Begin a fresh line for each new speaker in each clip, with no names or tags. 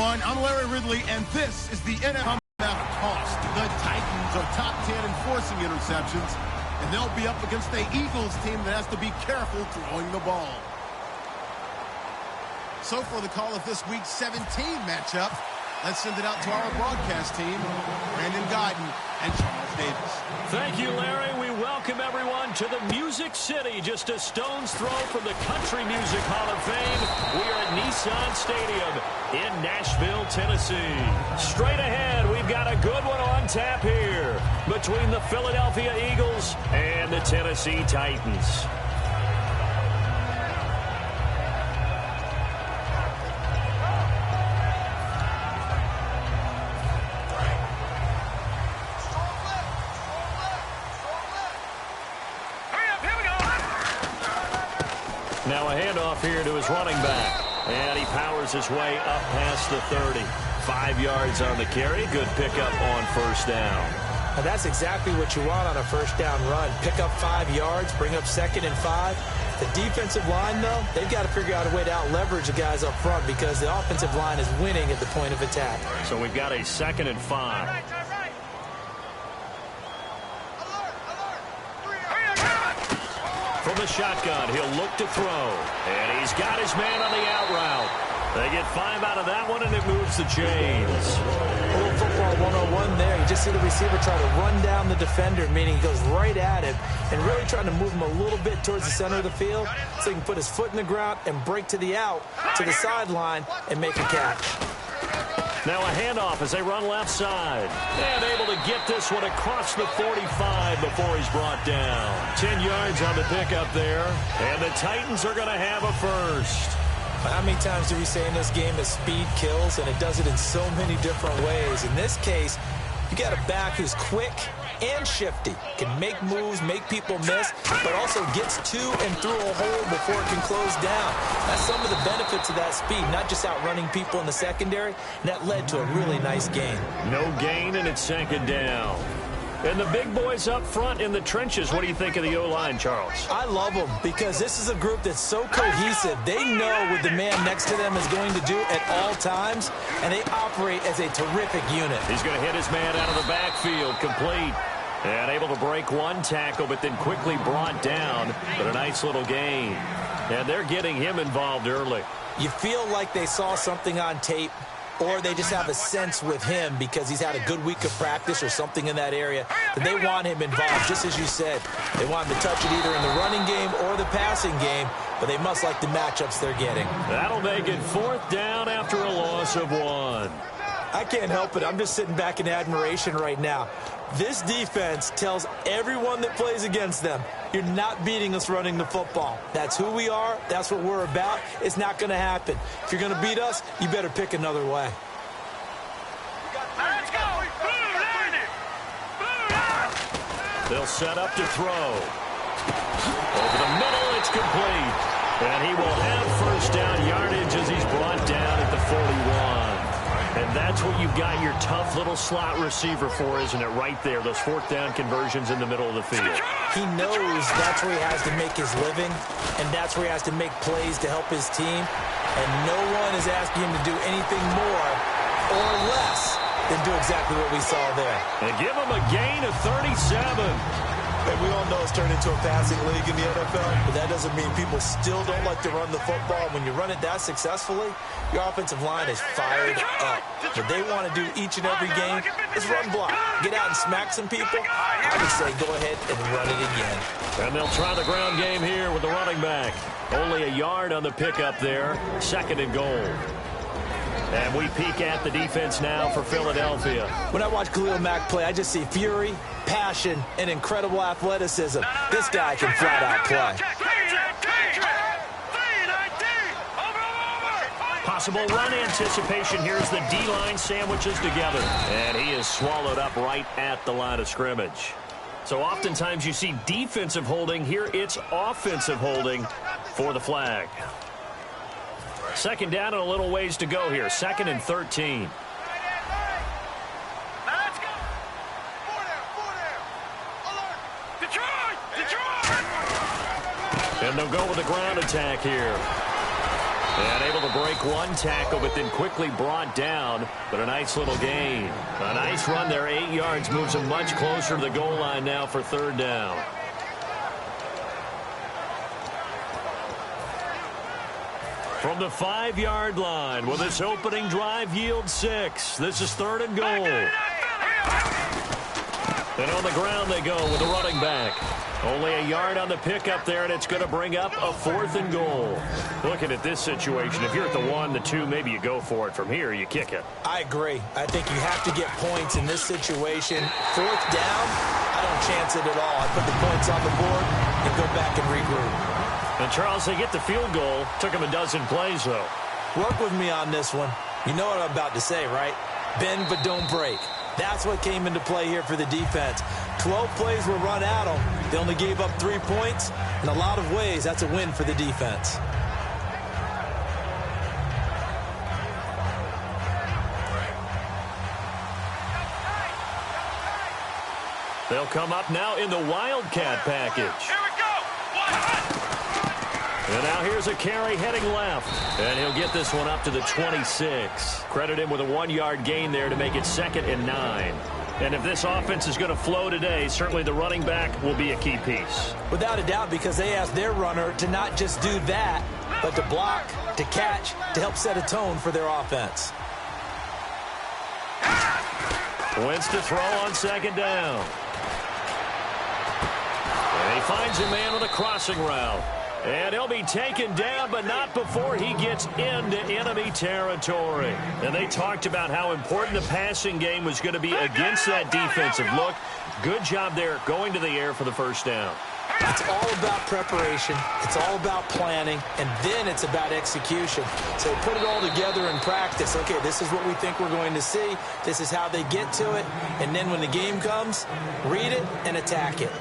everyone. I'm Larry Ridley, and this is the NFL cost. The Titans are top 10 in forcing interceptions, and they'll be up against the Eagles team that has to be careful throwing the ball. So for the call of this week's 17 matchup, let's send it out to our broadcast team, Brandon Guyton and Charles Davis.
Thank you, Larry. We welcome everyone to the Music City, just a stone's throw from the Country Music Hall of Fame. We are at Nissan Stadium in Nashville, Tennessee. Straight ahead, we've got a good one on tap here between the Philadelphia Eagles and the Tennessee Titans. Now a handoff here to his running back. And he powers his way up past the 30. 5 yards on the carry. Good pickup on first down.
And that's exactly what you want on a first down run. Pick up 5 yards, bring up 2nd and 5. The defensive line, though, they've got to figure out a way to out-leverage the guys up front because the offensive line is winning at the point of attack.
So we've got a 2nd and 5. From the shotgun, he'll look to throw. And he's got his man on the out route. They get 5 out of that one, and it moves the chains.
A little football 101 there. You just see the receiver try to run down the defender, meaning he goes right at him and really trying to move him a little bit towards the center of the field so he can put his foot in the ground and break to the out, to the sideline, and make a catch.
Now a handoff as they run left side. And able to get this one across the 45 before he's brought down. 10 yards on the pickup there. And the Titans are going to have a first.
How many times do we say in this game that speed kills, and it does it in so many different ways? In this case, you got a back who's quick and shifty, can make moves, make people miss, but also gets to and through a hole before it can close down. That's some of the benefits of that speed, not just outrunning people in the secondary, and that led to a really nice gain.
No gain, and it's 2nd down. And the big boys up front in the trenches, what do you think of the O-line, Charles?
I love them because this is a group that's so cohesive. They know what the man next to them is going to do at all times, and they operate as a terrific unit.
He's going to hit his man out of the backfield, complete. And able to break one tackle, but then quickly brought down. But a nice little gain. And they're getting him involved early.
You feel like they saw something on tape, or they just have a sense with him because he's had a good week of practice or something in that area that they want him involved, just as you said. They want him to touch it either in the running game or the passing game, but they must like the matchups they're getting.
That'll make it 4th down after a loss of 1.
I can't help it. I'm just sitting back in admiration right now. This defense tells everyone that plays against them, you're not beating us running the football. That's who we are. That's what we're about. It's not going to happen. If you're going to beat us, you better pick another way.
Let's go.
They'll set up to throw. Over the middle, it's complete. And he will have first down yardage as he's brought down at the 41. And that's what you've got your tough little slot receiver for, isn't it? Right there, those 4th down conversions in the middle of the field.
He knows that's where he has to make his living, and that's where he has to make plays to help his team. And no one is asking him to do anything more or less than do exactly what we saw there.
And give him a gain of 37.
And we all know it's turned into a passing league in the NFL, but that doesn't mean people still don't like to run the football. When you run it that successfully, your offensive line is fired up. What they want to do each and every game is run block. Get out and smack some people. I would say go ahead and run it again.
And they'll try the ground game here with the running back. Only a yard on the pickup there. 2nd and goal. And we peek at the defense now for Philadelphia.
When I watch Khalil Mack play, I just see fury, passion, and incredible athleticism. This guy can flat out play.
Possible run anticipation. Here's the D-line sandwiches together. And he is swallowed up right at the line of scrimmage. So oftentimes you see defensive holding. Here it's offensive holding for the flag. 2nd down and a little ways to go here. 2nd and 13.
Let's go. Detroit!
And they'll go with the ground attack here. And able to break one tackle, but then quickly brought down. But a nice little gain. A nice run there, 8 yards, moves him much closer to the goal line now for third down. From the 5-yard line, will this opening drive yield 6? This is third and goal. And on the ground they go with the running back. Only a yard on the pickup there, and it's going to bring up a 4th and goal. Looking at this situation, if you're at the 1, the 2, maybe you go for it. From here, you kick it.
I agree. I think you have to get points in this situation. 4th down, I don't chance it at all. I put the points on the board and go back and regroup.
And, Charles, they get the field goal. Took them a dozen plays, though.
Work with me on this one. You know what I'm about to say, right? Bend but don't break. That's what came into play here for the defense. 12 plays were run at them. They only gave up 3 points. In a lot of ways, that's a win for the defense.
They'll come up now in the Wildcat package.
Here we go.
And now here's a carry heading left. And he'll get this one up to the 26. Credit him with a 1-yard gain there to make it 2nd and 9. And if this offense is going to flow today, certainly the running back will be a key piece.
Without a doubt, because they asked their runner to not just do that, but to block, to catch, to help set a tone for their offense.
Wentz to throw on 2nd down. And he finds a man on the crossing route. And he'll be taken down, but not before he gets into enemy territory. And they talked about how important the passing game was going to be against that defensive look. Good job there going to the air for the 1st down.
It's all about preparation. It's all about planning. And then it's about execution. So put it all together in practice. Okay, this is what we think we're going to see. This is how they get to it. And then when the game comes, read it and attack it.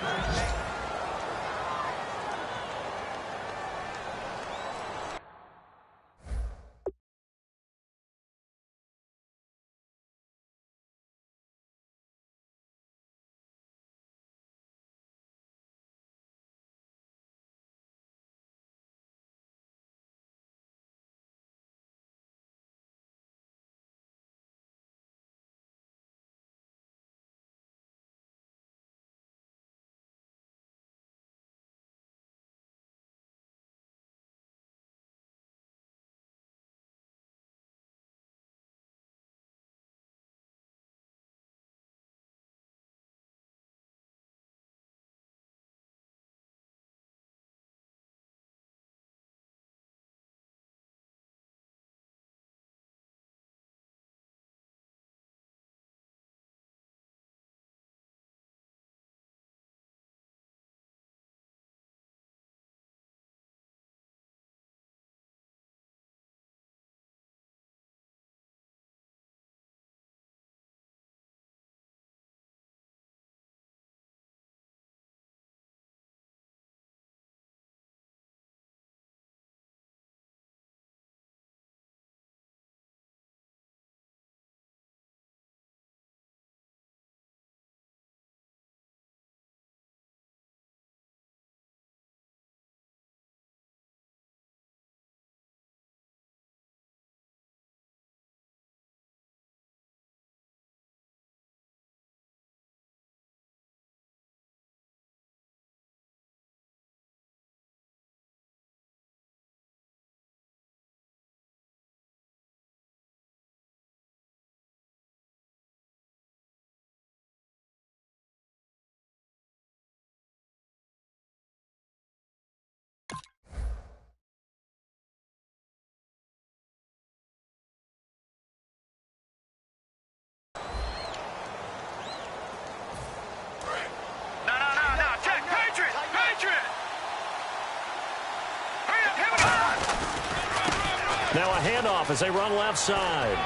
Now a handoff as they run left side.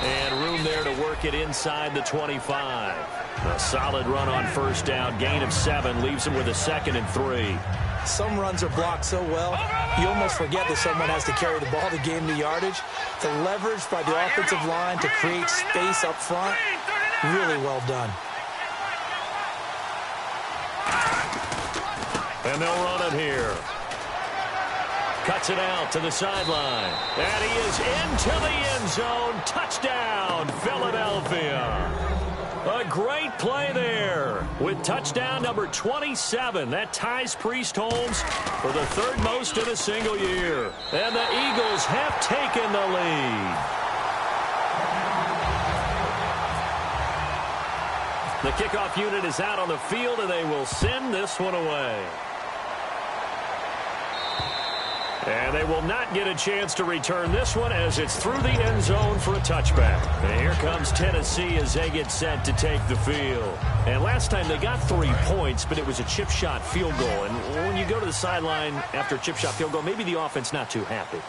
And room there to work it inside the 25. A solid run on 1st down. Gain of 7 leaves them with a 2nd and 3.
Some runs are blocked so well, you almost forget that someone has to carry the ball to gain the yardage. The leverage by the offensive line to create space up front, really well done.
And they'll run it here. Cuts it out to the sideline. And he is into the end zone. Touchdown, Philadelphia. A great play there with touchdown number 27. That ties Priest Holmes for the third most in a single year. And the Eagles have taken the lead. The kickoff unit is out on the field, and they will send this one away. And they will not get a chance to return this one as it's through the end zone for a touchback. And here comes Tennessee as they get set to take the field. And last time they got 3 points, but it was a chip shot field goal. And when you go to the sideline after a chip shot field goal, maybe the offense not too happy.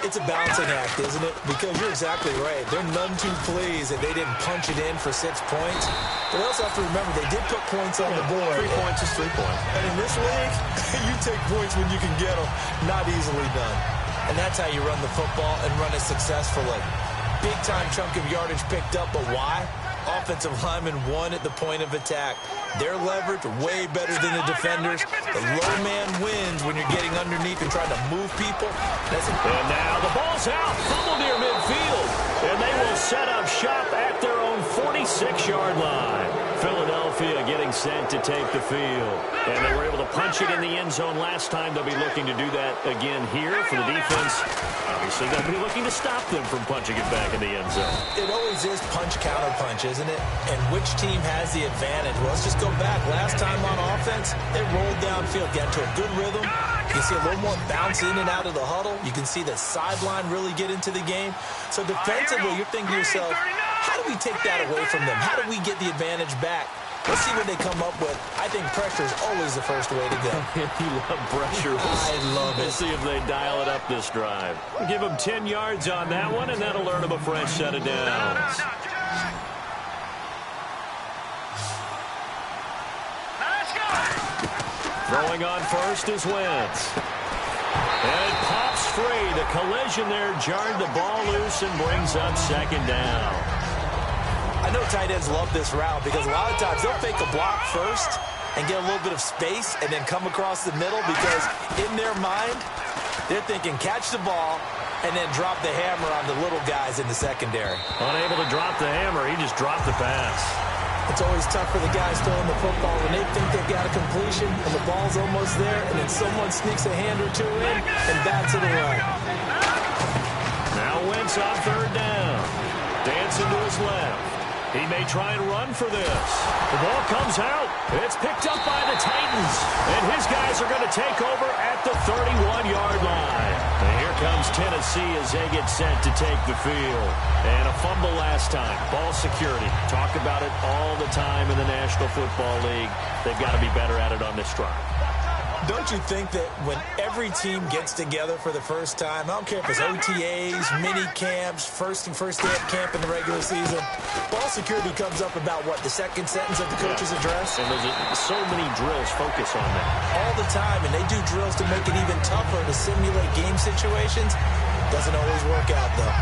It's a balancing act, isn't it? Because you're exactly right. They're none too pleased that they didn't punch it in for 6 points. But they also have to remember they did put points on the board.
3 points is 3 points.
And in this league, you take points when you can get them. Not easily done. And that's how you run the football and run it successfully. Big-time chunk of yardage picked up, but why? Offensive linemen won at the point of attack. Their leverage way better than the defenders. The low man wins when you're getting underneath and trying to move people.
And now the ball's out. Fumble near midfield. And they will set up shop at their own 46-yard line. Philadelphia getting set to take the field. And they were able to punch it in the end zone last time. They'll be looking to do that again here for the defense. Obviously, they'll be looking to stop them from punching it back in the end zone.
It always is punch-counter-punch, isn't it? And which team has the advantage? Well, let's just go back. Last time on offense, they rolled downfield, got into a good rhythm. You can see a little more bounce in and out of the huddle. You can see the sideline really get into the game. So defensively, you're thinking to yourself, how do we take that away from them? How do we get the advantage back? Let's see what they come up with. I think pressure is always the first way to go.
You love pressure.
I love it.
Let's see if they dial it up this drive. Give them 10 yards on that one, and that'll earn them a fresh set of downs. Throwing on first is Wentz. And it pops free. The collision there jarred the ball loose and brings up second down.
I know tight ends love this route because a lot of times they'll fake a block first and get a little bit of space and then come across the middle because in their mind, they're thinking catch the ball and then drop the hammer on the little guys in the secondary.
Unable to drop the hammer, he just dropped the pass.
It's always tough for the guys throwing the football when they think they've got a completion and the ball's almost there, and then someone sneaks a hand or two in and bats it away.
Now Wentz on third down. Dancing to his left. He may try and run for this. The ball comes out. It's picked up by the Titans. And his guys are going to take over at the 31-yard line. And here comes Tennessee as they get set to take the field. And a fumble last time. Ball security. Talk about it all the time in the National Football League. They've got to be better at it on this drive.
Don't you think that when every team gets together for the first time, I don't care if it's OTAs, mini camps, first day of camp in the regular season, ball security comes up about, what, the second sentence of the coach's address?
And there's so many drills focus on that.
All the time, and they do drills to make it even tougher to simulate game situations. Doesn't always work out, though.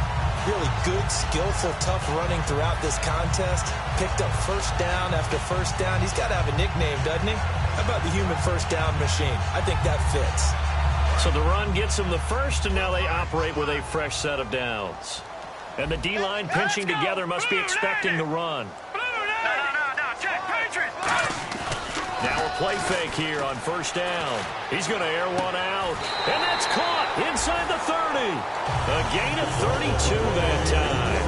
Really good, skillful, tough running throughout this contest. Picked up first down after first down. He's got to have a nickname, doesn't he? How about the human first down machine? I think that fits.
So the run gets them the first, and now they operate with a fresh set of downs. And the D-line pinching together must be expecting the run. Now a play fake here on first down. He's going to air one out. And that's caught inside the 30. A gain of 32 that time.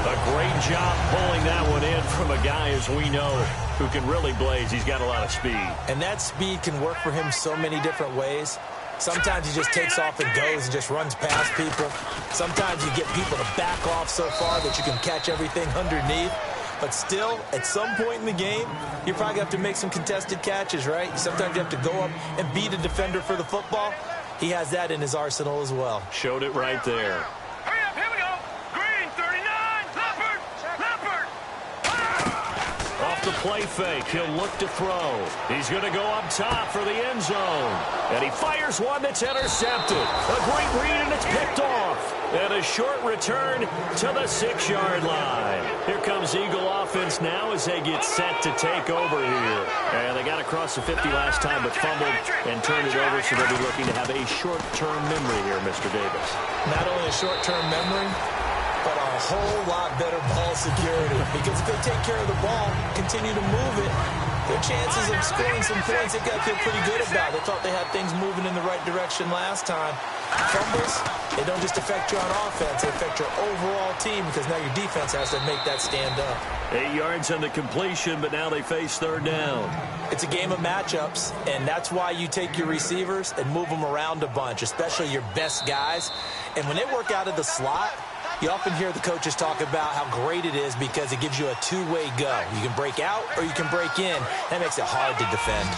A great job pulling that one in from a guy, as we know, who can really blaze. He's got a lot of speed.
And that speed can work for him so many different ways. Sometimes he just takes off and goes and just runs past people. Sometimes you get people to back off so far that you can catch everything underneath. But still, at some point in the game, you probably have to make some contested catches, right? Sometimes you have to go up and beat a defender for the football. He has that in his arsenal as well.
Showed it right there.
Hurry up, here we go. Green, 39, Leopard.
Off the play fake, he'll look to throw. He's going to go up top for the end zone. And he fires one that's intercepted. A great read, and it's picked off. And a short return to the 6-yard line. Here comes Eagle offense now as they get set to take over here. And they got to across the 50 last time, but fumbled and turned it over, so they'll be looking to have a short-term memory here, Mr. Davis.
Not only a short-term memory, but a whole lot better ball security. Because if they take care of the ball, continue to move it, their chances of scoring some points, they got to feel pretty good about. They thought they had things moving in the right direction last time. Fumbles, they don't just affect you on offense, they affect your overall team because now your defense has to make that stand up.
8 yards on the completion, but now they face third down.
It's a game of matchups, and that's why you take your receivers and move them around a bunch, especially your best guys. And when they work out of the slot, you often hear the coaches talk about how great it is because it gives you a two-way go. You can break out or you can break in. That makes it hard to defend.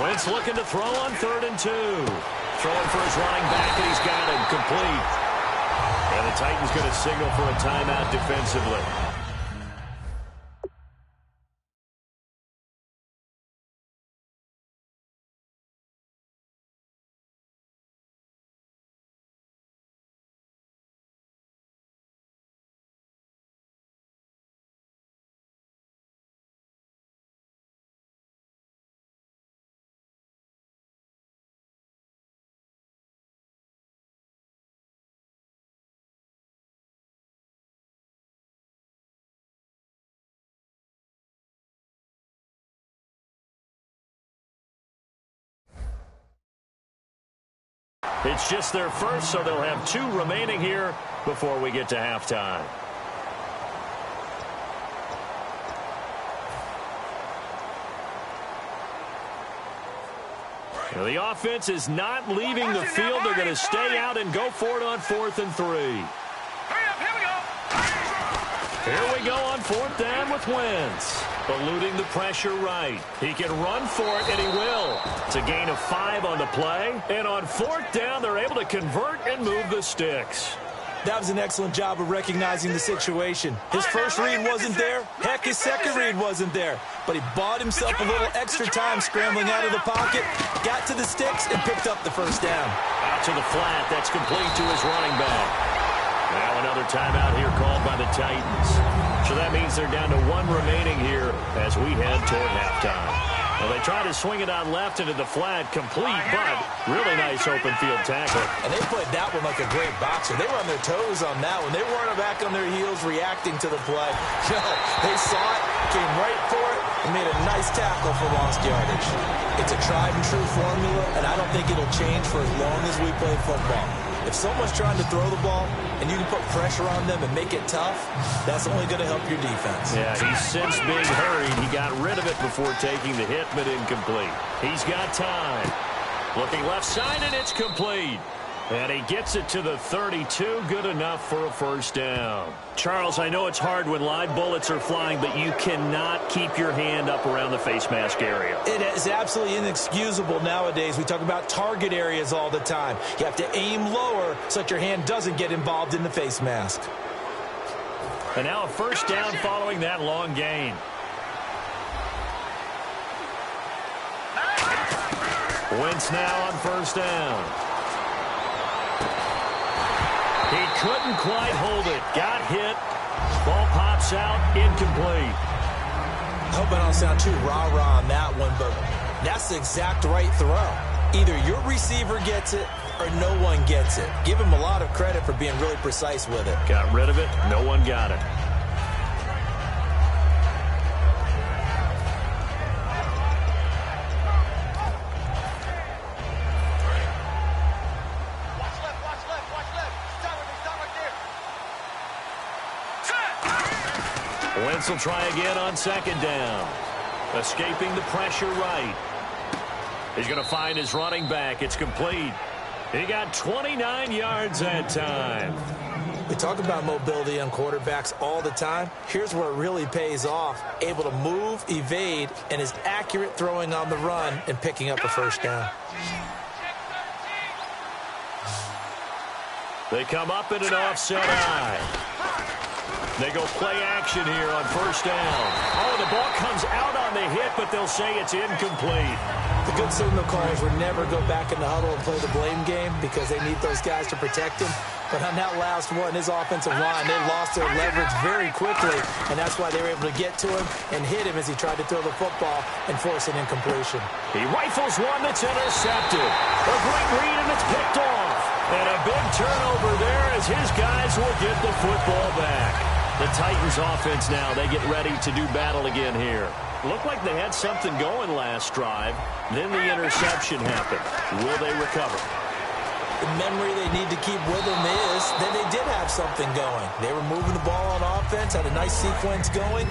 Wentz looking to throw on 3rd and 2. Throwing for his running back, and he's got him complete. And the Titans going to signal for a timeout defensively. It's just their first, so they'll have 2 remaining here before we get to halftime. Now, the offense is not leaving the field. They're going to stay out and go for it on 4th and 3. Here we go on 4th down with Wentz. Eluding the pressure right. He can run for it, and he will. It's a gain of 5 on the play. And on 4th down, they're able to convert and move the sticks.
That was an excellent job of recognizing the situation. His first read wasn't there. Heck, his second read wasn't there. But he bought himself a little extra time scrambling out of the pocket, got to the sticks, and picked up the first down.
Out to the flat. That's complete to his running back. Now another timeout here called by the Titans. So that means they're down to 1 remaining here as we head toward halftime. Well, they try to swing it out left into the flat, complete, but really nice open field tackle.
And they played that one like a great boxer. They were on their toes on that one. They weren't back on their heels reacting to the play. No, they saw it, came right for it, and made a nice tackle for lost yardage. It's a tried and true formula, and I don't think it'll change for as long as we play football. If someone's trying to throw the ball and you can put pressure on them and make it tough, that's only going to help your defense.
Yeah, he's since being hurried. He got rid of it before taking the hit, but incomplete. He's got time. Looking left side, and it's complete. And he gets it to the 32. Good enough for a first down. Charles, I know it's hard when live bullets are flying, but you cannot keep your hand up around the face mask area.
It is absolutely inexcusable nowadays. We talk about target areas all the time. You have to aim lower so that your hand doesn't get involved in the face mask.
And now a first down following that long gain. Wentz now on first down. He couldn't quite hold it. Got hit. Ball pops out. Incomplete.
I hope I don't sound too rah-rah on that one, but that's the exact right throw. Either your receiver gets it or no one gets it. Give him a lot of credit for being really precise with it.
Got rid of it. No one got it. Wentz will try again on second down. Escaping the pressure right. He's going to find his running back. It's complete. He got 29 yards that time.
We talk about mobility on quarterbacks all the time. Here's where it really pays off. Able to move, evade, and is accurate throwing on the run and picking up a first down.
They come up in an offset eye. They go play action here on first down. Oh, the ball comes out on the hit, but they'll say it's incomplete.
The good signal callers would never go back in the huddle and play the blame game because they need those guys to protect him. But on that last one, his offensive line, they lost their leverage very quickly, and that's why they were able to get to him and hit him as he tried to throw the football and force an incompletion.
He rifles one that's intercepted. A great read, and it's picked off. And a big turnover there as his guys will get the football back. The Titans offense now, they get ready to do battle again here. Looked like they had something going last drive. Then the interception happened. Will they recover?
The memory they need to keep with them is that they did have something going. They were moving the ball on offense, had a nice sequence going.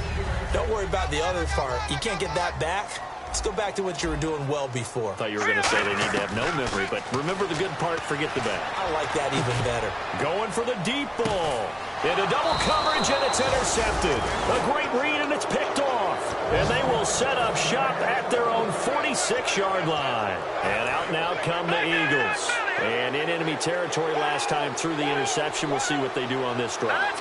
Don't worry about the other part. You can't get that back. Let's go back to what you were doing well before.
I thought you were going to say they need to have no memory, but remember the good part, forget the bad.
I like that even better.
Going for the deep ball. Into double coverage, and it's intercepted. A great read, and it's picked off. And they will set up shop at their own 46-yard line. And out and out come the Eagles. And in enemy territory last time through the interception. We'll see what they do on this drive.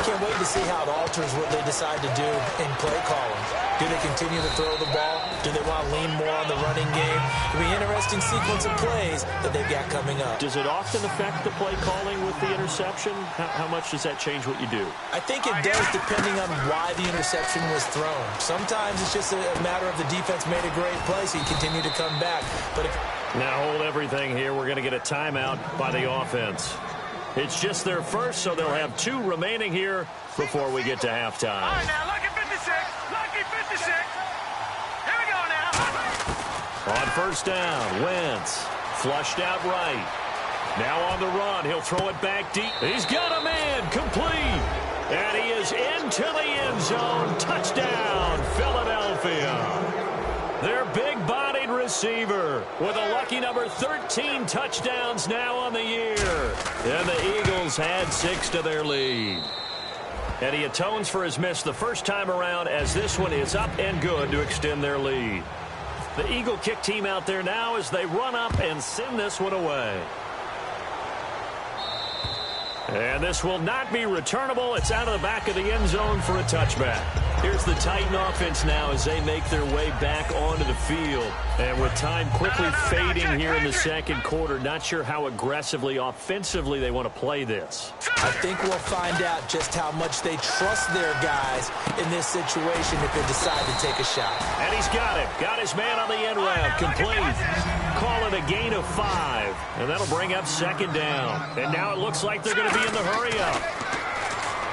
Can't wait to see how it alters what they decide to do in play calling. Do they continue to throw the ball? Do they want to lean more on the running game? It'll be an interesting sequence of plays that they've got coming up.
Does it often affect the play calling with the interception? How much does that change what you do?
I think it does depending on why the interception was thrown. Sometimes it's just a matter of the defense made a great play, so you continue to come back. But
now hold everything here. We're going to get a timeout by the offense. It's just their first, so they'll have 2 remaining here before we get to halftime.
All right, now, lucky 56. Lucky 56. Here we go now.
On first down, Wentz flushed out right. Now on the run, he'll throw it back deep. He's got a man, complete. And he is into the end zone. Touchdown, Philadelphia. Their big-bodied receiver with a lucky number 13 touchdowns now on the year. And the Eagles had 6 to their lead. And he atones for his miss the first time around as this one is up and good to extend their lead. The Eagle kick team out there now as they run up and send this one away. And this will not be returnable. It's out of the back of the end zone for a touchback. Here's the Titan offense now as they make their way back onto the field. And with time quickly fading here in the second quarter, not sure how aggressively, offensively they want to play this.
I think we'll find out just how much they trust their guys in this situation if they decide to take a shot.
And he's got it. Got his man on the end route. Complete. Call it a gain of 5. And that'll bring up second down. And now it looks like they're going to be in the hurry-up.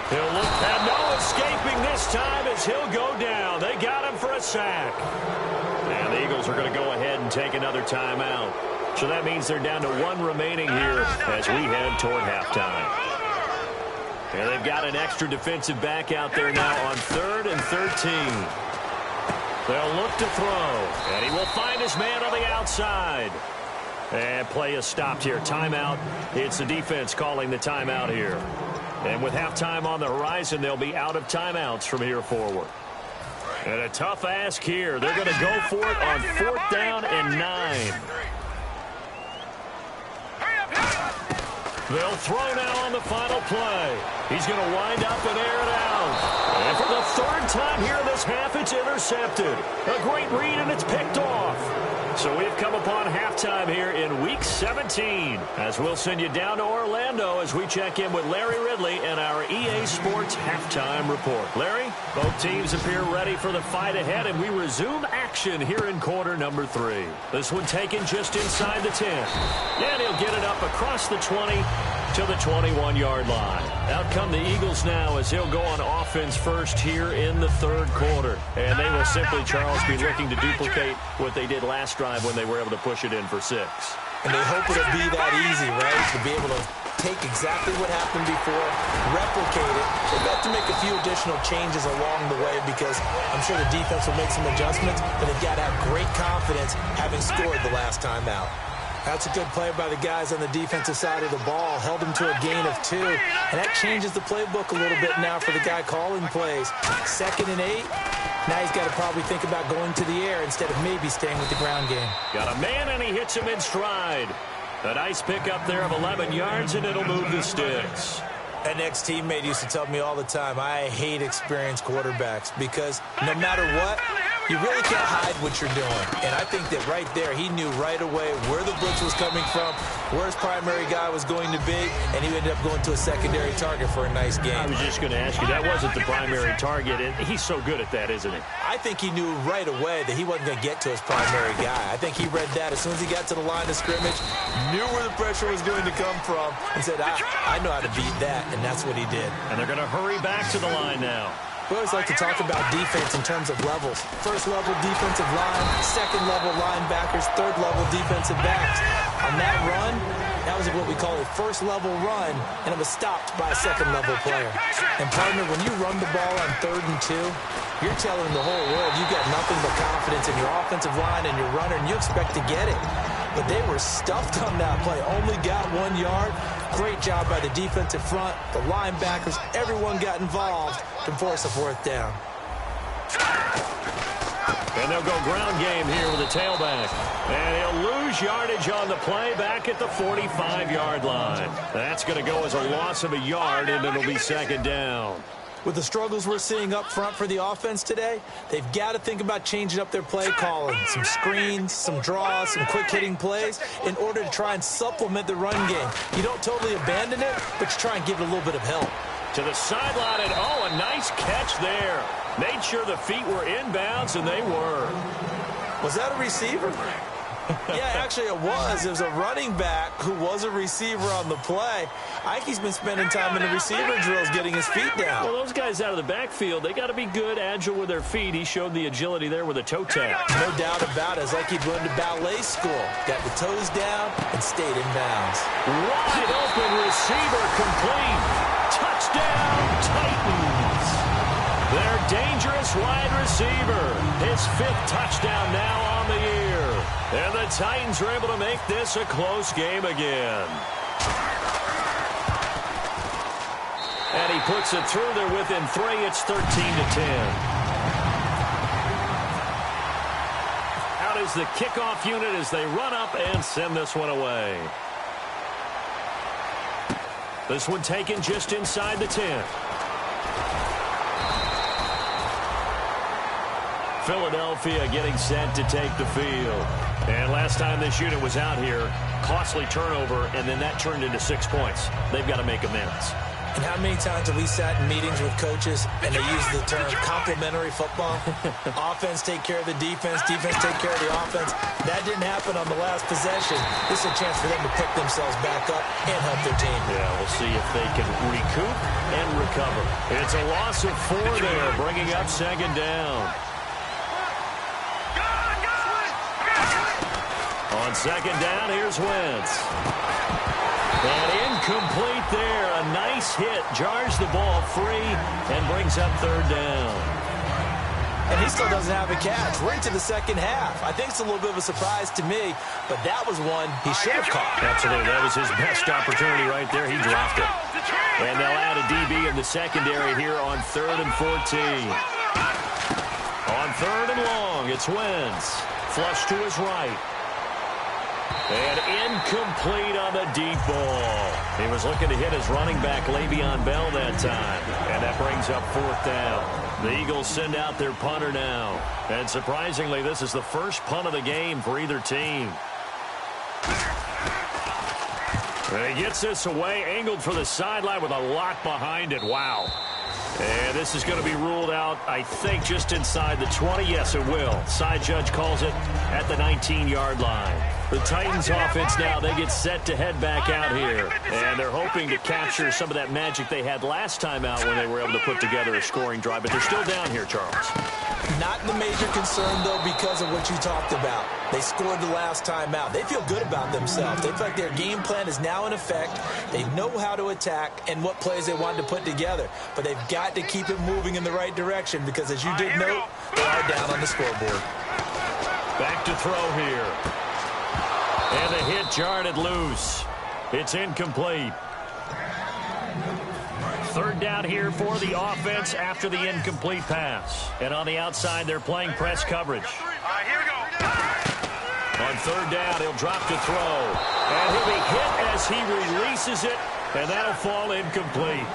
He'll look, and no escaping this time as he'll go down. They got him for a sack. And the Eagles are going to go ahead and take another timeout. So that means they're down to 1 remaining here as we head toward halftime. And they've got an extra defensive back out there now on 3rd and 13. They'll look to throw, and he will find his man on the outside. And play is stopped here. Timeout. It's the defense calling the timeout here. And with halftime on the horizon, they'll be out of timeouts from here forward. And a tough ask here. They're going to go for it on 4th down and 9. They'll throw now on the final play. He's going to wind up and air it out. And for the 3rd time here in this half, it's intercepted. A great read, and it's picked off. So we've come upon halftime here in Week 17 as we'll send you down to Orlando as we check in with Larry Ridley and our EA Sports Halftime Report. Larry, both teams appear ready for the fight ahead, and we resume action here in quarter number 3. This one taken just inside the 10. And he'll get it up across the 20 to the 21-yard line. Out come the Eagles now as he'll go on offense first here in the 3rd quarter. And they will simply, Charles, be looking to duplicate what they did last drive when they were able to push it in for 6.
And they hope it'll be that easy, right? To be able to take exactly what happened before, replicate it. They've got to make a few additional changes along the way because I'm sure the defense will make some adjustments, but they've got to have great confidence having scored the last time out. That's a good play by the guys on the defensive side of the ball. Held him to a gain of 2. And that changes the playbook a little bit now for the guy calling plays. 2nd and 8. Now he's got to probably think about going to the air instead of maybe staying with the ground game.
Got a man, and he hits him in stride. A nice pickup there of 11 yards, and it'll move the sticks.
An ex-teammate used to tell me all the time, I hate experienced quarterbacks because no matter what, you really can't hide what you're doing. And I think that right there, he knew right away where the blitz was coming from, where his primary guy was going to be, and he ended up going to a secondary target for a nice game.
I was just going to ask you, that wasn't the primary target, and he's so good at that, isn't he?
I think he knew right away that he wasn't going to get to his primary guy. I think he read that as soon as he got to the line of scrimmage, knew where the pressure was going to come from, and said, I know how to beat that, and that's what he did.
And they're going to hurry back to the line now.
We always like to talk about defense in terms of levels. First level defensive line, second level linebackers, third level defensive backs. On that run, that was what we call a first level run, and it was stopped by a second level player. And partner, when you run the ball on 3rd and 2, you're telling the whole world you've got nothing but confidence in your offensive line and your runner, and you expect to get it. But they were stuffed on that play, only got 1 yard. Great job by the defensive front, the linebackers, everyone got involved to force a 4th down.
And they'll go ground game here with the tailback. And he'll lose yardage on the play back at the 45-yard line. That's going to go as a loss of a yard, and it'll be 2nd down.
With the struggles we're seeing up front for the offense today, they've got to think about changing up their play calling. Some screens, some draws, some quick-hitting plays in order to try and supplement the run game. You don't totally abandon it, but you try and give it a little bit of help.
To the sideline, and oh, a nice catch there. Made sure the feet were inbounds, and they were.
Was that a receiver? Yeah, actually it was. It was a running back who was a receiver on the play. Ike's been spending time in the receiver drills getting his feet down.
Well, those guys out of the backfield, they got to be good, agile with their feet. He showed the agility there with a toe tap.
No doubt about it. It's like he'd run to ballet school. Got the toes down and stayed in bounds.
Wide open receiver complete. Touchdown, Titans. Their dangerous wide receiver. His 5th touchdown now on the year. And the Titans are able to make this a close game again. And he puts it through there within 3. It's 13-10. Out is the kickoff unit as they run up and send this one away. This one taken just inside the 10. Philadelphia getting set to take the field. And last time this unit was out here, costly turnover, and then that turned into 6 points. They've got to make amends.
And how many times have we sat in meetings with coaches and they use the term complementary football? Offense take care of the defense, defense take care of the offense. That didn't happen on the last possession. This is a chance for them to pick themselves back up and help their team.
Yeah, we'll see if they can recoup and recover. It's a loss of 4 there, bringing up 2nd down. On 2nd down, here's Wentz. And incomplete there. A nice hit. Jars the ball free and brings up 3rd down.
And he still doesn't have a catch. We're into the second half. I think it's a little bit of a surprise to me, but that was one he should have caught.
Absolutely. That was his best opportunity right there. He dropped it. And they'll add a DB in the secondary here on 3rd and 14. On 3rd and long, it's Wentz. Flush to his right. And incomplete on the deep ball. He was looking to hit his running back, Le'Veon Bell, that time. And that brings up 4th down. The Eagles send out their punter now. And surprisingly, this is the first punt of the game for either team. And he gets this away, angled for the sideline with a lot behind it. Wow. And this is going to be ruled out, I think, just inside the 20. Yes, it will. Side judge calls it at the 19-yard line. The Titans offense now, they get set to head back out here. And they're hoping to capture some of that magic they had last time out when they were able to put together a scoring drive. But they're still down here, Charles.
Not the major concern, though, because of what you talked about. They scored the last time out. They feel good about themselves. They feel like their game plan is now in effect. They know how to attack and what plays they want to put together. But they've got to keep it moving in the right direction because, as you did note, they are down on the scoreboard.
Back to throw here. And the hit jarred it loose. It's incomplete. 3rd down here for the offense after the incomplete pass. And on the outside, they're playing press coverage.
Here we go.
On 3rd down, he'll drop to throw. And he'll be hit as he releases it. And that'll fall incomplete.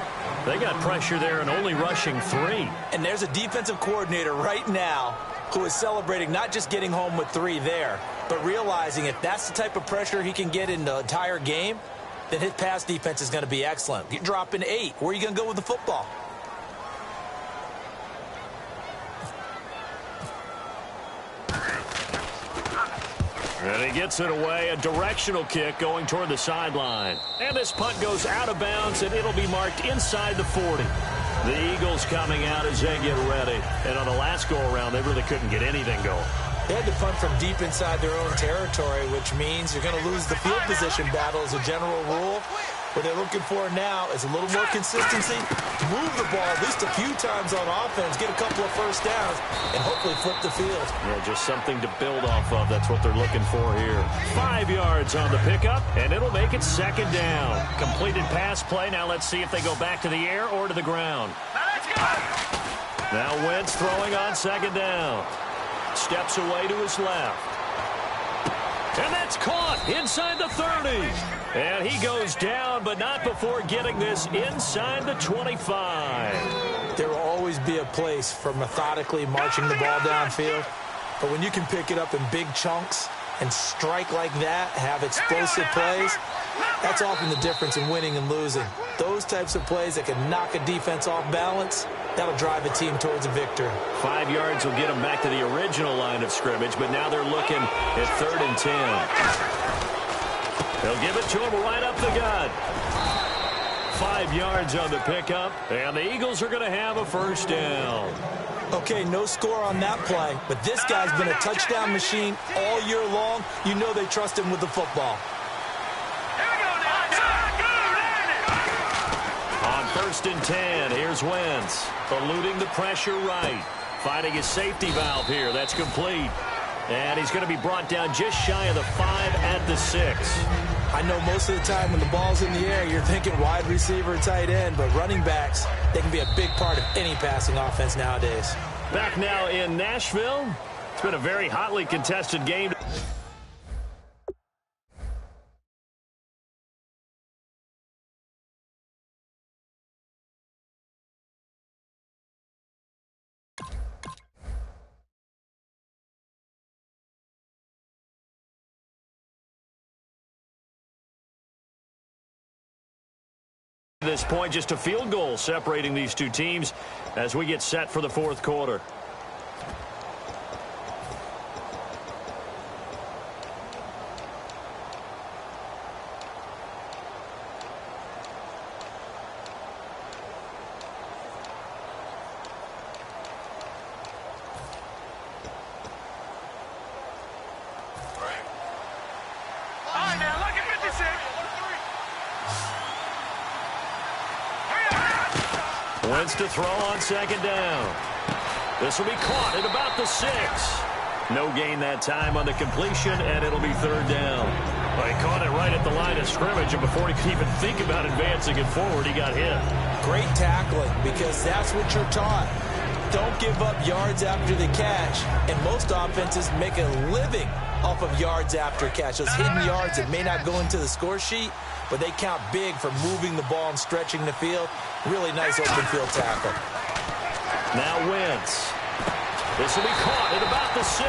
They got pressure there and only rushing 3.
And there's a defensive coordinator right now who is celebrating not just getting home with 3 there, but realizing if that's the type of pressure he can get in the entire game, then his pass defense is going to be excellent. You're dropping 8. Where are you going to go with the football?
And he gets it away, a directional kick going toward the sideline. And this punt goes out of bounds, and it'll be marked inside the 40. The Eagles coming out as they get ready. And on the last go-around, they really couldn't get anything going.
They had to punt from deep inside their own territory, which means you're going to lose the field position battle as a general rule. What they're looking for now is a little more consistency, move the ball at least a few times on offense, get a couple of first downs, and hopefully flip the field.
Yeah, just something to build off of. That's what they're looking for here. 5 yards on the pickup, and it'll make it 2nd down. Completed pass play. Now let's see if they go back to the air or to the ground. Now Wentz throwing on 2nd down. Steps away to his left. And that's caught inside the 30. And he goes down, but not before getting this inside the 25.
There will always be a place for methodically marching the ball downfield. But when you can pick it up in big chunks and strike like that, have explosive plays, that's often the difference in winning and losing. Those types of plays that can knock a defense off balance, that'll drive a team towards a victory.
5 yards will get them back to the original line of scrimmage, but now they're looking at 3rd and 10. They'll give it to him right up the gut. 5 yards on the pickup, and the Eagles are going to have a 1st down.
Okay, no score on that play, but this guy's been a touchdown machine all year long. You know they trust him with the football.
On 1st and 10, here's Wentz, eluding the pressure right. Finding his safety valve here. That's complete. And he's going to be brought down just shy of the 5 at the 6.
I know most of the time when the ball's in the air, you're thinking wide receiver, tight end, but running backs, they can be a big part of any passing offense nowadays.
Back now in Nashville. It's been a very hotly contested game. At this point, just a field goal separating these two teams as we get set for the 4th quarter. Wentz to throw on 2nd down. This will be caught at about the 6. No gain that time on the completion, and it'll be 3rd down. Well, he caught it right at the line of scrimmage, and before he could even think about advancing it forward, he got hit.
Great tackling, because that's what you're taught. Don't give up yards after the catch, and most offenses make a living off of yards after catch. Those hidden yards that may not go into the score sheet, but they count big for moving the ball and stretching the field. Really nice open field tackle.
Now Wentz. This will be caught at about the 6.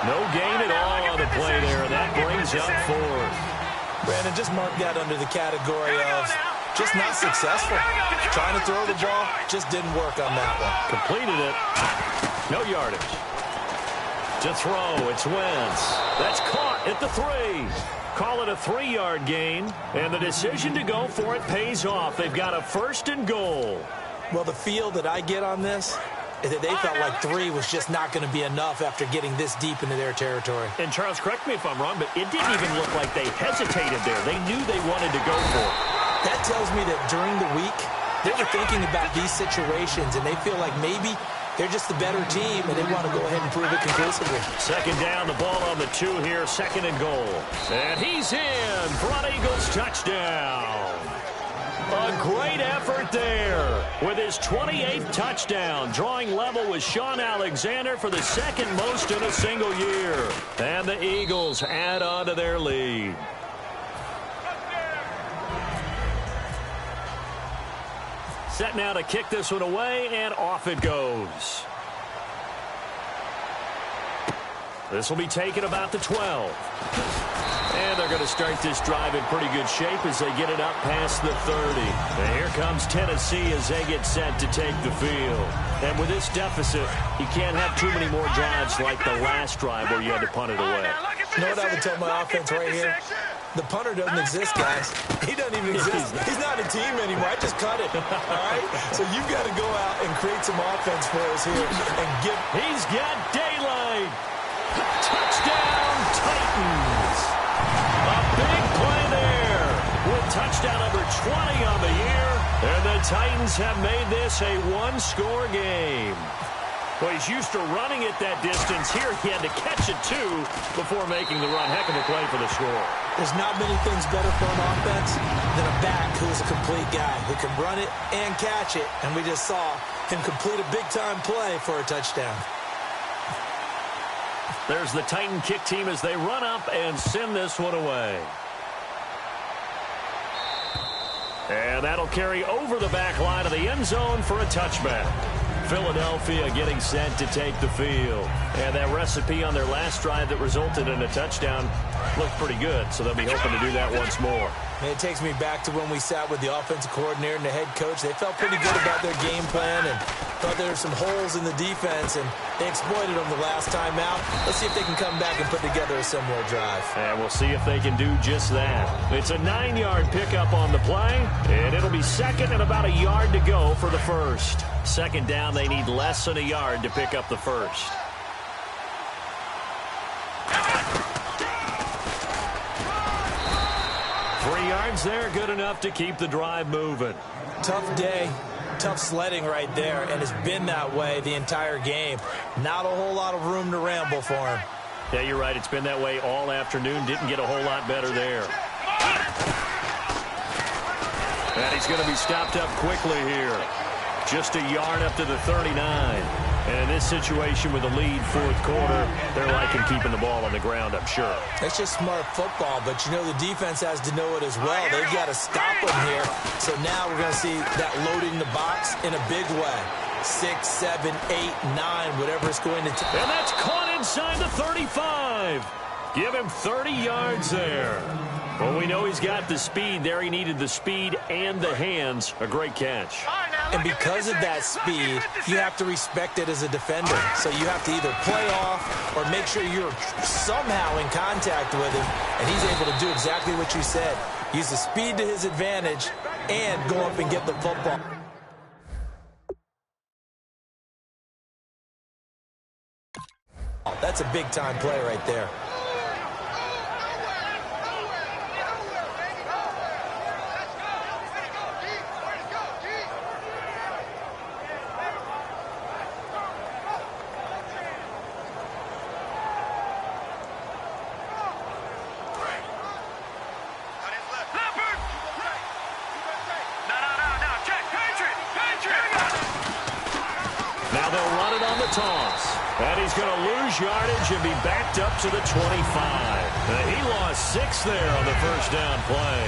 No gain at all on the play there, and that brings up 4th.
Brandon, just mark that under the category of just not successful. Trying to throw the ball, just didn't work on that one.
Completed it. No yardage. To throw, it's Wentz. That's caught at the 3. Call it a 3-yard gain, and the decision to go for it pays off. They've got a 1st and goal.
Well, the feel that I get on this is that they felt like 3 was just not going to be enough after getting this deep into their territory.
And Charles, correct me if I'm wrong, but it didn't even look like they hesitated there. They knew they wanted to go for it.
That tells me that during the week, they were thinking about these situations, and they feel like maybe they're just the better team, and they want to go ahead and prove it conclusively.
2nd down, the ball on the 2 here, 2nd and goal. And he's in for an Eagles touchdown. A great effort there with his 28th touchdown, drawing level with Sean Alexander for the 2nd most in a single year. And the Eagles add on to their lead. Set now to kick this one away, and off it goes. This will be taken about the 12. And they're going to start this drive in pretty good shape as they get it up past the 30. And here comes Tennessee as they get set to take the field. And with this deficit, you can't have too many more drives like the last drive where you had to punt it away.
You know what I would tell my offense right here? The punter doesn't exist, guys. He doesn't even exist. He's not a team anymore. I just cut it, all right? So you've got to go out and create some offense for us here and give.
He's got daylight. Touchdown, Titans. A big play there with touchdown number 20 on the year. And the Titans have made this a one-score game. Well, he's used to running it that distance. Here he had to catch it, too, before making the run. Heck of a play for the score.
There's not many things better for an offense than a back who is a complete guy who can run it and catch it. And we just saw him complete a big-time play for a touchdown.
There's the Titan kick team as they run up and send this one away. And that'll carry over the back line of the end zone for a touchback. Philadelphia getting set to take the field. And that recipe on their last drive that resulted in a touchdown looked pretty good, so they'll be hoping to do that once more.
And it takes me back to when we sat with the offensive coordinator and the head coach. They felt pretty good about their game plan and thought there were some holes in the defense, and they exploited them the last time out. Let's see if they can come back and put together a similar drive.
And we'll see if they can do just that. It's a 9-yard pickup on the play, and it'll be second and about a yard to go for the first. Second down, they need less than a yard to pick up the first. There, good enough to keep the drive moving.
Tough day, tough sledding right there, and it's been that way the entire game. Not a whole lot of room to ramble for him.
Yeah, you're right. It's been that way all afternoon. Didn't get a whole lot better there. And he's going to be stopped up quickly here. Just a yard up to the 39. And in this situation with a lead fourth quarter, they're liking keeping the ball on the ground, I'm sure.
It's just smart football, but you know the defense has to know it as well. They've got to stop them here. So now we're going to see that loading the box in a big way. 6, 7, 8, 9, whatever it's going to take.
And that's caught inside the 35. Give him 30 yards there. Well, we know he's got the speed there. He needed the speed and the hands. A great catch.
And because of that speed, you have to respect it as a defender. So you have to either play off or make sure you're somehow in contact with him. And he's able to do exactly what you said. Use the speed to his advantage and go up and get the football. That's a big-time play right there.
And he's going to lose yardage and be backed up to the 25. He lost 6 there on the first down play.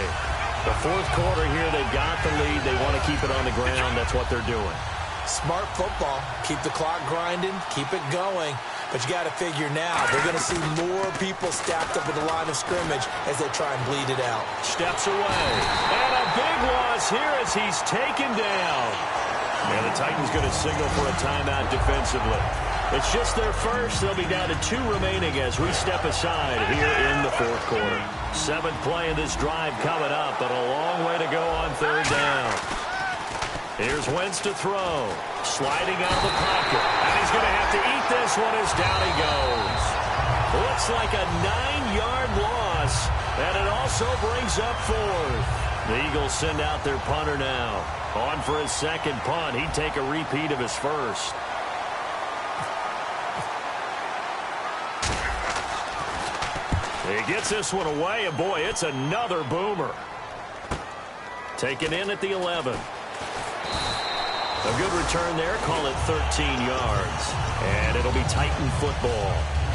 The fourth quarter here, they've got the lead. They want to keep it on the ground. That's what they're doing.
Smart football. Keep the clock grinding. Keep it going. But you got to figure now, they're going to see more people stacked up at the line of scrimmage as they try and bleed it out.
Steps away. And a big loss here as he's taken down. And the Titans going to signal for a timeout defensively. It's just their first. They'll be down to 2 remaining as we step aside here in the fourth quarter. 7th play in this drive coming up, but a long way to go on third down. Here's Wentz to throw. Sliding out of the pocket. And he's going to have to eat this one as down he goes. Looks like a 9-yard loss, and it also brings up 4th. The Eagles send out their punter now. On for his second punt. He'd take a repeat of his first. He gets this one away, and boy, it's another boomer. Taken in at the 11. A good return there, call it 13 yards. And it'll be Titan football.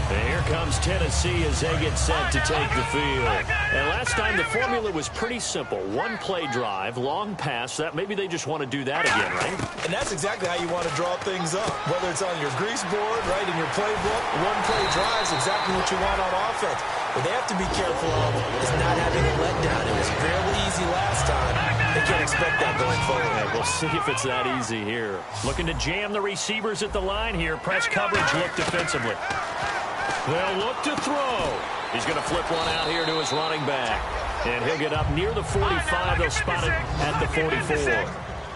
And here comes Tennessee as they get set to take the field. And last time the formula was pretty simple. One play drive, long pass. That maybe they just want to do that again, right?
And that's exactly how you want to draw things up. Whether it's on your grease board, right, in your playbook, one play drive is exactly what you want on offense. What they have to be careful of is not having a letdown. It was fairly easy last time. They can't expect that going forward.
Okay, we'll see if it's that easy here. Looking to jam the receivers at the line here. Press coverage look defensively. They'll look to throw. He's going to flip one out here to his running back. And he'll get up near the 45. They'll spot it at the 44.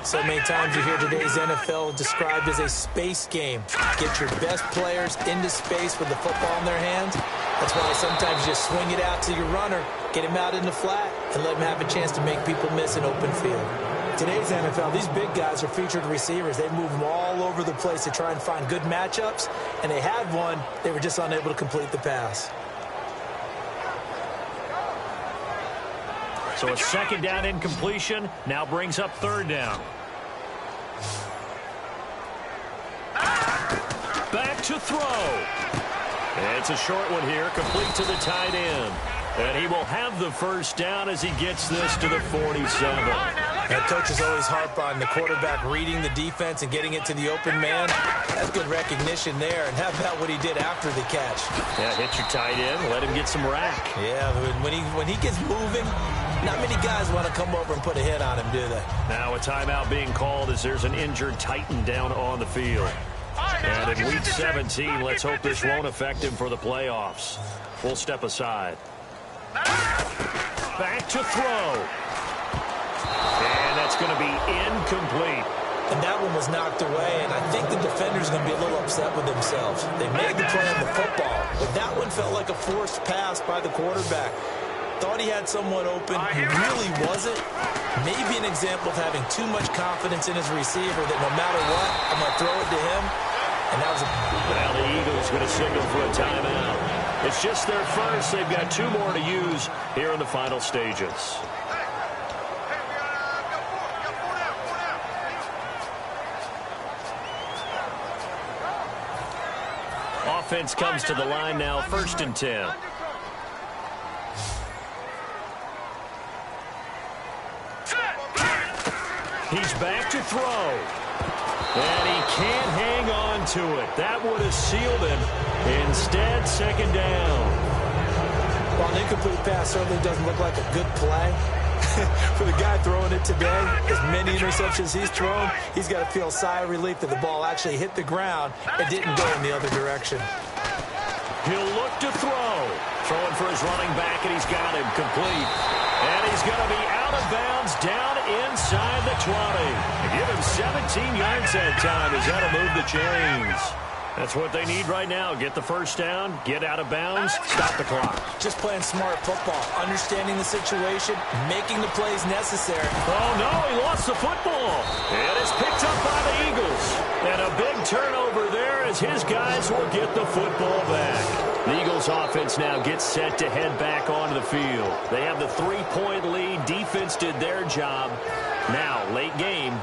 So many times you hear today's NFL described as a space game. Get your best players into space with the football in their hands. That's why sometimes you just swing it out to your runner, get him out in the flat, and let him have a chance to make people miss an open field. Today's NFL, these big guys are featured receivers. They move them all over the place to try and find good matchups, and they had one. They were just unable to complete the pass.
So a second down incompletion now brings up third down. Back to throw. And it's a short one here, complete to the tight end. And he will have the first down as he gets this to the 47.
And coaches always harp on the quarterback reading the defense and getting it to the open man. That's good recognition there. And how about what he did after the catch?
Yeah, hit your tight end, let him get some rack.
Yeah, when he gets moving, not many guys want to come over and put a hit on him, do they?
Now a timeout being called as there's an injured Titan down on the field. And in Week 17, let's hope this won't affect him for the playoffs. We'll step aside. Back to throw. And that's going to be incomplete.
And that one was knocked away, and I think the defender's going to be a little upset with themselves. They made the play on the football, but that one felt like a forced pass by the quarterback. Thought he had someone open. He really wasn't. Maybe an example of having too much confidence in his receiver that no matter what, I'm going to throw it to him. And that was
now the Eagles going to signal for a timeout. It's just their first. They've got two more to use here in the final stages. Offense comes to the line now, 1st and 10. He's back to throw. And he can't hang on to it. That would have sealed him. Instead, second down.
Well, an incomplete pass certainly doesn't look like a good play. For the guy throwing it today, as many interceptions he's thrown, he's got to feel a sigh of relief that the ball actually hit the ground and didn't go in the other direction.
He'll look to throw. Throwing for his running back, and he's got him complete. And he's going to be out of bounds down inside the 20. Give him 17 yards that time as that'll move the chains. That's what they need right now. Get the first down, get out of bounds, stop the clock.
Just playing smart football, understanding the situation, making the plays necessary.
Oh, no, he lost the football. And it's picked up by the Eagles. And a big turnover there as his guys will get the football back. The Eagles offense now gets set to head back onto the field. They have the 3-point lead. Defense did their job. Now, late game.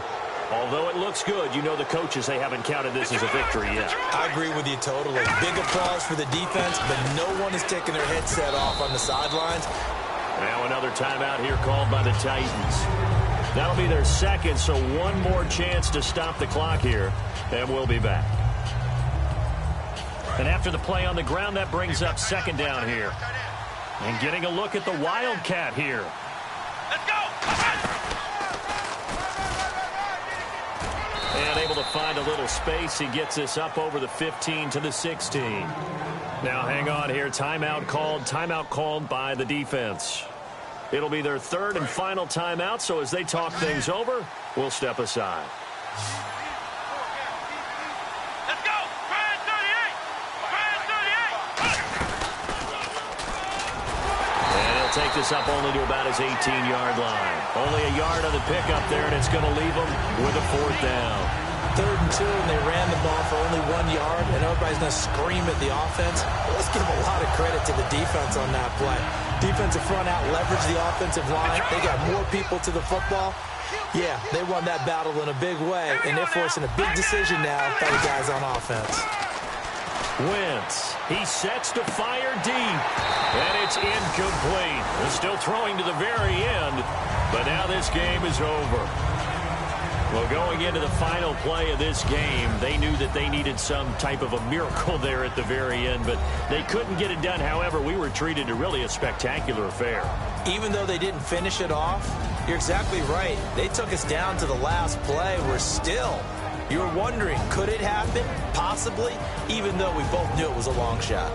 Although it looks good, you know the coaches, they haven't counted this as a victory yet.
I agree with you totally. Big applause for the defense, but no one is taking their headset off on the sidelines.
Now another timeout here called by the Titans. That'll be their second, so one more chance to stop the clock here, and we'll be back. And after the play on the ground, that brings up second down here. And getting a look at the Wildcat here.
Let's go!
And able to find a little space. He gets this up over the 15 to the 16. Now hang on here. Timeout called by the defense. It'll be their third and final timeout, so as they talk things over, we'll step aside.
Let's go! Brian 38! Brian 38!
And he'll take this up only to about his 18-yard line. Only a yard on the pickup there, and it's going to leave him with a fourth down.
3rd and 2, and they ran the ball for only 1 yard, and everybody's going to scream at the offense. Well, let's give a lot of credit to the defense on that play. Defensive front out leveraged the offensive line. They got more people to the football. Yeah, they won that battle in a big way, and they're forcing a big decision now by the guys on offense.
Wentz. He sets to fire deep. And it's incomplete. They're still throwing to the very end. But now this game is over. Well, going into the final play of this game, they knew that they needed some type of a miracle there at the very end, but they couldn't get it done. However, we were treated to really a spectacular affair.
Even though they didn't finish it off, you're exactly right. They took us down to the last play. You're wondering, could it happen? Possibly, even though we both knew it was a long shot.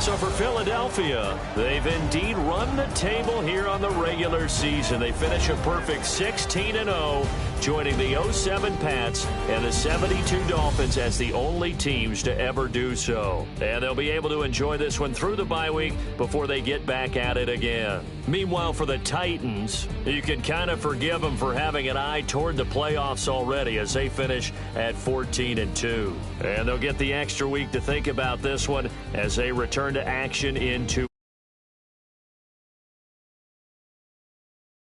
So for Philadelphia, they've indeed run the table here on the regular season. They finish a perfect 16-0, joining the 07 Pats and the 72 Dolphins as the only teams to ever do so. And they'll be able to enjoy this one through the bye week before they get back at it again. Meanwhile, for the Titans, you can kind of forgive them for having an eye toward the playoffs already as they finish at 14-2. And they'll get the extra week to think about this one as they return to action in 2